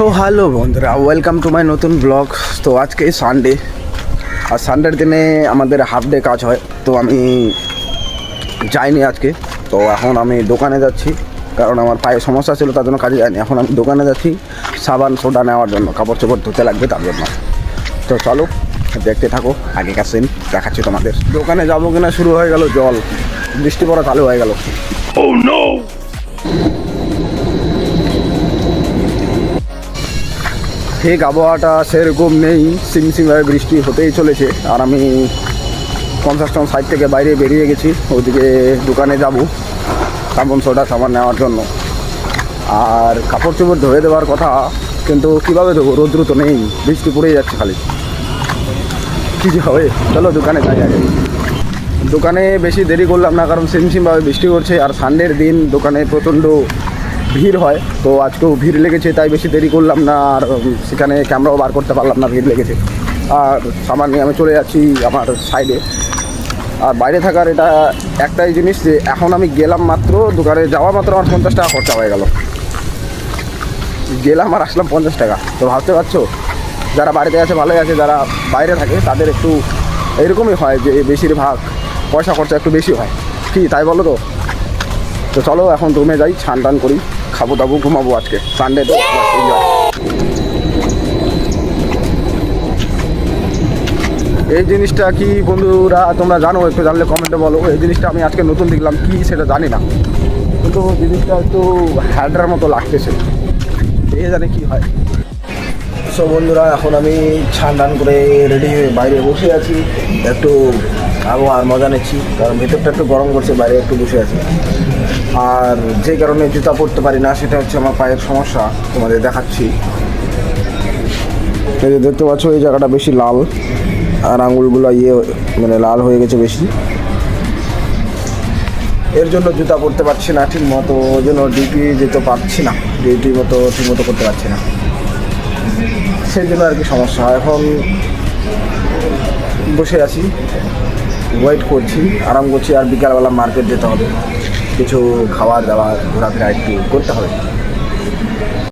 So hello বন্ধুরা, welcome to my নতুন blog. তো আজকে সানডে, আর সানডের দিনে আমাদের হাফ ডে কাজ হয়। তো আমি যাইনি আজকে। তো এখন আমি দোকানে যাচ্ছি, কারণ আমার পায়ে সমস্যা ছিল, তার জন্য কাজে যাইনি। এখন আমি দোকানে যাচ্ছি সাবান সোডা নেওয়ার জন্য, কাপড় চোপড় ধুতে লাগবে তার জন্য। তো চলো দেখতে থাকো, আগেকার সিন দেখাচ্ছি তোমাদের। দোকানে যাবো কিনা শুরু হয়ে গেল জল, বৃষ্টি পড়া চালু হয়ে গেল। Oh no! ঠিক আবহাওয়াটা সেরকম নেই, সিমসিমভাবে বৃষ্টি হতেই চলেছে। আর আমি কনস্ট্রাকশন সাইড থেকে বাইরে বেরিয়ে গেছি, ওইদিকে দোকানে যাব সাবান সোডা সাবান নেওয়ার জন্য। আর কাপড় চোপড় ধুয়ে দেওয়ার কথা, কিন্তু কীভাবে দেবো, রৌদ্র তো নেই, বৃষ্টি পড়েই যাচ্ছে খালি। কী যে হবে, চলো দোকানে যাই আগে। দোকানে বেশি দেরি করলাম না, কারণ সিমসিমভাবে বৃষ্টি করছে। আর সানডের দিন দোকানে প্রচণ্ড ভিড় হয়, তো আজকেও ভিড় লেগেছে, তাই বেশি দেরি করলাম না। আর সেখানে ক্যামেরাও বার করতে পারলাম না, ভিড় লেগেছে। আর সামান নিয়ে আমি চলে যাচ্ছি আমার সাইডে। আর বাইরে থাকার এটা একটাই জিনিস যে এখন আমি গেলাম মাত্র, দোকানে যাওয়া মাত্র আমার 50 টাকা খরচা হয়ে গেল। গেলাম আর আসলাম 50 টাকা। তো ভাবতে পারছো, যারা বাড়িতে আছে ভালোই আছে, যারা বাইরে থাকে তাদের একটু এরকমই হয় যে বেশিরভাগ পয়সা খরচা একটু বেশি হয়। কি তাই বলো তো? তো চলো এখন রুমে যাই, স্নান টান করি, খাবো দাবো, ঘুমাবো। আজকে সানডে তো এই জিনিসটা কি বন্ধুরা তোমরা জানো? একটু জানলে কমেন্টে বলো। এই জিনিসটা আমি আজকে নতুন দেখলাম, কি সেটা জানি না, কিন্তু জিনিসটা একটু হ্যাডার মতো লাগতেছে, এ জানে কি হয়। সো বন্ধুরা, এখন আমি স্নান টান করে রেডি হয়ে বাইরে বসে আছি, একটু আবহাওয়ার মজা নিচ্ছি, কারণ ভেতরটা একটু গরম করছে, বাইরে একটু বসে আছি। আর যে কারণে জুতা পরতে পারি না, সেটা হচ্ছে আমার পায়ের সমস্যা। তোমাদের দেখাচ্ছি, এই যে দেখতে পাচ্ছ, এই জায়গাটা বেশি লাল, আর আঙুলগুলো মানে লাল হয়ে গেছে বেশি। এর জন্য জুতা পরতে পারছি না ঠিক মতো, ওই জন্য ডিউটি যেতে পারছি না, ডিউটি মতো ঠিক মতো করতে পারছি না, সেই জন্য আর কি সমস্যা। এখন বসে আছি, ওয়েট করছি, আরাম করছি। আর বিকালবেলা মার্কেট যেতে হবে, কিছু খাওয়ার দাওয়ার ঘোরাফেরা একটু করতে হবে।